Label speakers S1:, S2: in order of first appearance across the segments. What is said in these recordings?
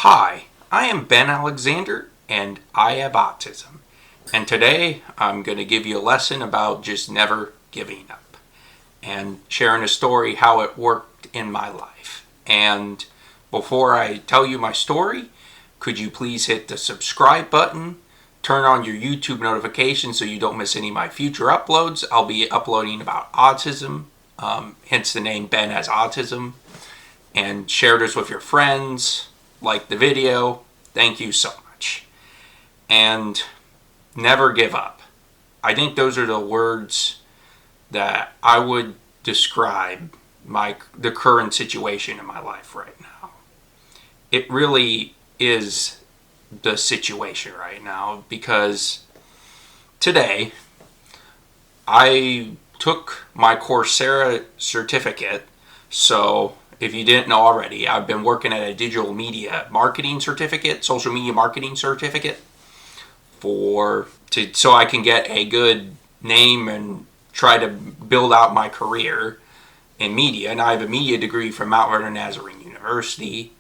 S1: Hi, I am Ben Alexander and I have autism. And today I'm going to give you a lesson about just never giving up and sharing a story how it worked in my life. And before I tell you my story, could you please hit the subscribe button, turn on your YouTube notifications so you don't miss any of my future uploads. I'll be uploading about autism, hence the name Ben Has Autism, and share this with your friends. Like the video. Thank you so much. And never give up. I think those are the words that I would describe the current situation in my life right now. It really is the situation right now because today I took my Coursera certificate. So if you didn't know already, I've been working at a digital media marketing certificate, social media marketing certificate, so I can get a good name and try to build out my career in media. And I have a media degree from Mount Vernon Nazarene University,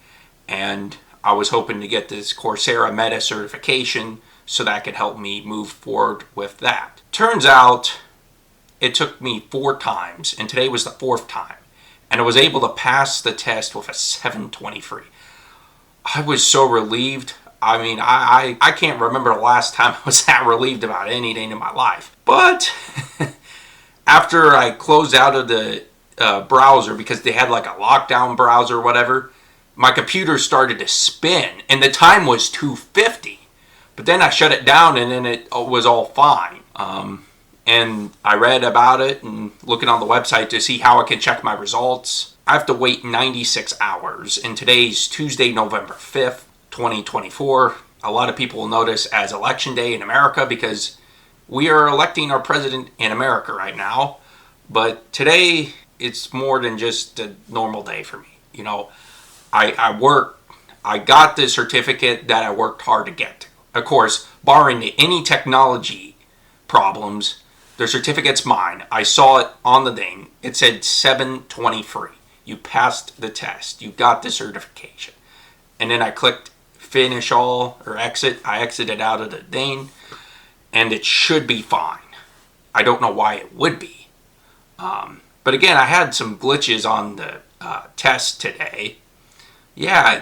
S1: and I was hoping to get this Coursera Meta certification so that could help me move forward with that. Turns out it took me 4 times, and today was the 4th time. And I was able to pass the test with a 723. I was so relieved. I mean, I can't remember the last time I was that relieved about anything in my life. But after I closed out of the browser, because they had like a lockdown browser or whatever, my computer started to spin, and the time was 2:50. But then I shut it down, and then it was all fine. And I read about it and looking on the website to see how I can check my results. I have to wait 96 hours. And today's Tuesday, November 5th, 2024. A lot of people will notice as Election Day in America because we are electing our president in America right now. But today, it's more than just a normal day for me. You know, I got the certificate that I worked hard to get to. Of course, barring any technology problems, the certificate's mine. I saw it on the thing. It said 723. You passed the test. You got the certification. And then I clicked finish all or exit. I exited out of the thing, and it should be fine. I don't know why it would be. But again, I had some glitches on the test today. Yeah,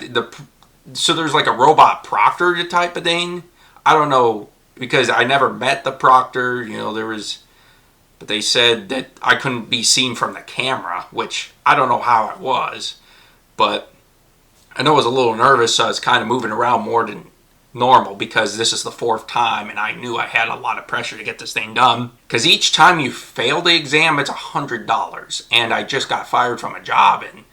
S1: so there's like a robot proctor type of thing. I don't know, because I never met the proctor. You know, but they said that I couldn't be seen from the camera, which I don't know how it was, but I know I was a little nervous, so I was kind of moving around more than normal because this is the 4th time, and I knew I had a lot of pressure to get this thing done. Because each time you fail the exam, it's $100, and I just got fired from a job, and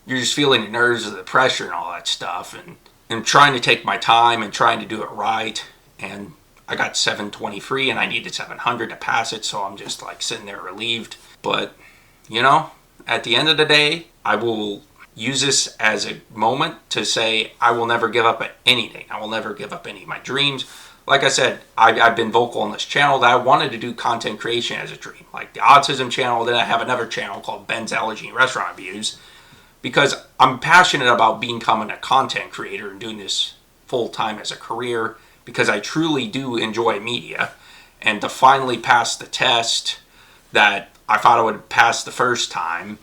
S1: you're just feeling the nerves of the pressure and all that stuff, and I'm trying to take my time and trying to do it right, and I got 723 and I needed 700 to pass it, so I'm just like sitting there relieved. But, you know, at the end of the day, I will use this as a moment to say I will never give up at anything. I will never give up any of my dreams. Like I said, I've been vocal on this channel that I wanted to do content creation as a dream, like the autism channel. Then I have another channel called Ben's Allergy and Restaurant Reviews, because I'm passionate about becoming a content creator and doing this full time as a career, because I truly do enjoy media. And to finally pass the test that I thought I would pass the first time,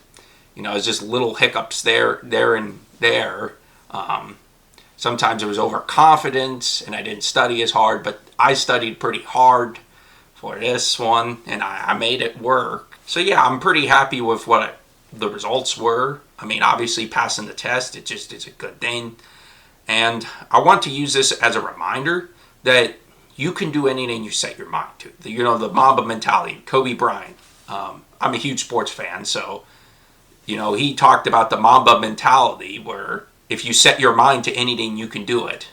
S1: you know, it's just little hiccups there and there. Sometimes it was overconfidence and I didn't study as hard, but I studied pretty hard for this one and I made it work. So yeah, I'm pretty happy with what the results were. I mean, obviously passing the test, it just is a good thing. And I want to use this as a reminder that you can do anything you set your mind to. You know, the Mamba mentality, Kobe Bryant. I'm a huge sports fan, so, you know, he talked about the Mamba mentality where if you set your mind to anything, you can do it.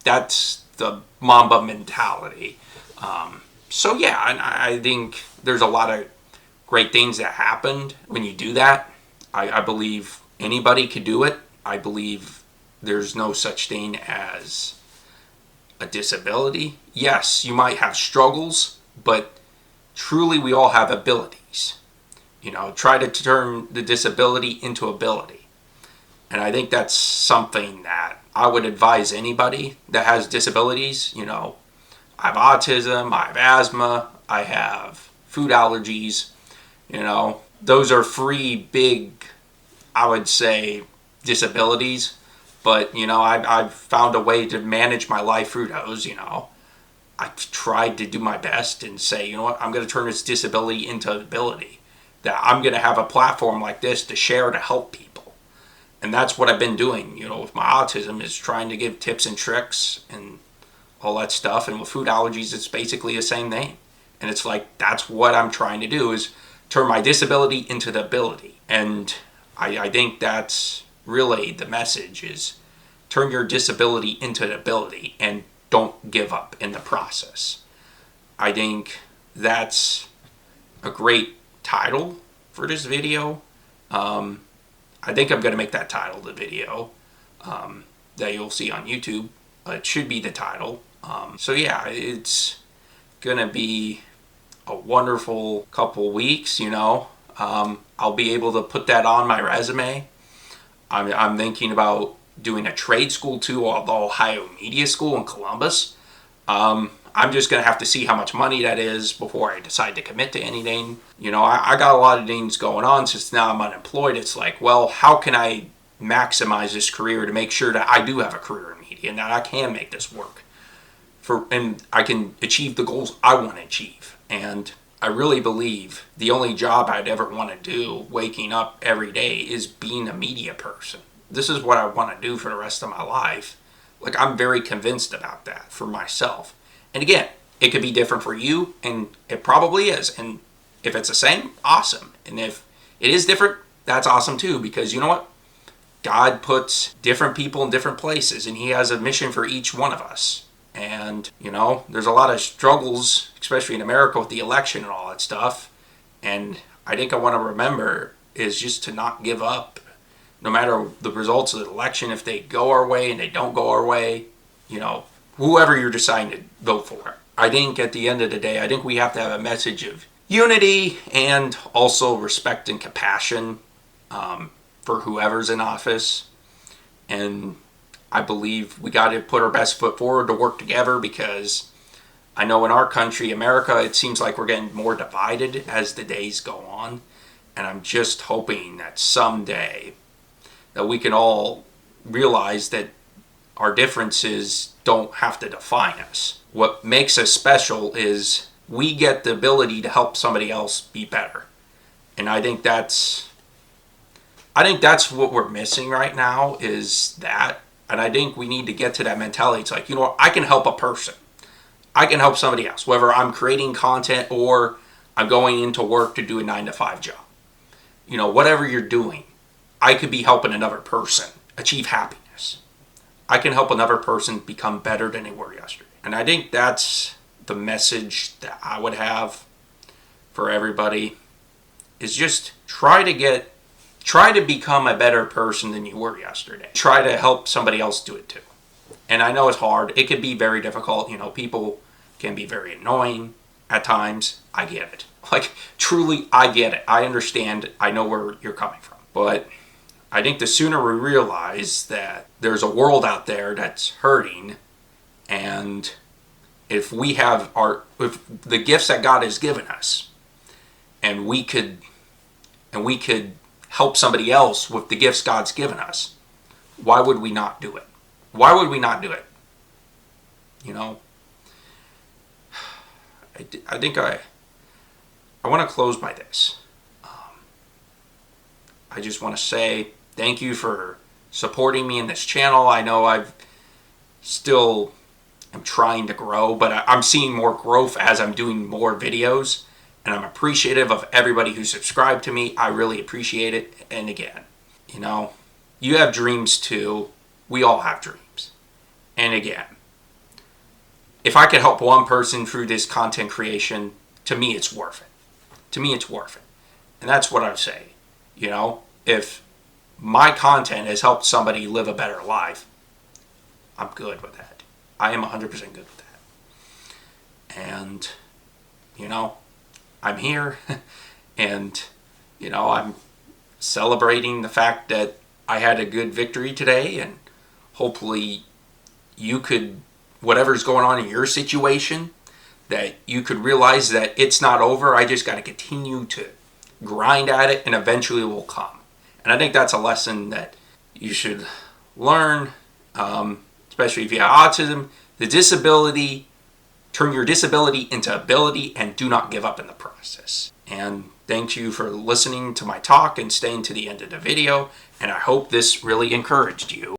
S1: That's the Mamba mentality. So yeah, and I think there's a lot of great things that happened when you do that. I believe anybody could do it. I believe there's no such thing as a disability. Yes, you might have struggles, but truly we all have abilities. You know, try to turn the disability into ability. And I think that's something that I would advise anybody that has disabilities, I have autism, I have asthma, I have food allergies, those are three big, I would say, disabilities. But, I've found a way to manage my life through those, I've tried to do my best and say, you know what, I'm going to turn this disability into ability. That I'm going to have a platform like this to share to help people. And that's what I've been doing, with my autism, is trying to give tips and tricks and all that stuff. And with food allergies, it's basically the same thing. And it's like, that's what I'm trying to do, is turn my disability into the ability. And I think that's really the message, is turn your disability into the ability and don't give up in the process. I think that's a great title for this video. I think I'm going to make that title the video that you'll see on YouTube. It should be the title. So yeah, it's going to be a wonderful couple weeks, I'll be able to put that on my resume. I'm thinking about doing a trade school too, at the Ohio Media School in Columbus. I'm just going to have to see how much money that is before I decide to commit to anything. I got a lot of things going on since now I'm unemployed. It's like, well, how can I maximize this career to make sure that I do have a career in media and that I can make this work and I can achieve the goals I want to achieve. And I really believe the only job I'd ever want to do waking up every day is being a media person. This is what I want to do for the rest of my life. Like, I'm very convinced about that for myself. And again, it could be different for you, and it probably is. And if it's the same, awesome. And if it is different, that's awesome too, because you know what? God puts different people in different places, and He has a mission for each one of us. And, there's a lot of struggles, especially in America with the election and all that stuff. And I think I want to remember is just to not give up, no matter the results of the election. If they go our way and they don't go our way, whoever you're deciding to vote for. I think at the end of the day, I think we have to have a message of unity and also respect and compassion for whoever's in office. And I believe we got to put our best foot forward to work together, because I know in our country, America, it seems like we're getting more divided as the days go on. And I'm just hoping that someday that we can all realize that our differences don't have to define us. What makes us special is we get the ability to help somebody else be better. And I think that's what we're missing right now, is that. And I think we need to get to that mentality. It's like, I can help a person. I can help somebody else, whether I'm creating content or I'm going into work to do a 9-to-5 job. Whatever you're doing, I could be helping another person achieve happiness. I can help another person become better than they were yesterday. And I think that's the message that I would have for everybody, is just try to become a better person than you were yesterday. Try to help somebody else do it too. And I know it's hard. It can be very difficult. People can be very annoying at times. I get it. Like, truly, I get it. I understand. I know where you're coming from. But I think the sooner we realize that there's a world out there that's hurting, and if the gifts that God has given us, and we could help somebody else with the gifts God's given us, why would we not do it? Why would we not do it? I think I want to close by this. I just want to say thank you for supporting me in this channel. I know I'm trying to grow, but I'm seeing more growth as I'm doing more videos. And I'm appreciative of everybody who subscribed to me. I really appreciate it. And again, you have dreams too. We all have dreams. And again, if I could help one person through this content creation, to me it's worth it. To me it's worth it. And that's what I say. If my content has helped somebody live a better life, I'm good with that. I am 100% good with that. And, I'm here, and, I'm celebrating the fact that I had a good victory today, and hopefully you could, whatever's going on in your situation, that you could realize that it's not over. I just got to continue to grind at it, and eventually it will come. And I think that's a lesson that you should learn, especially if you have autism. The disability, turn your disability into ability, and do not give up in the process. And thank you for listening to my talk and staying to the end of the video. And I hope this really encouraged you.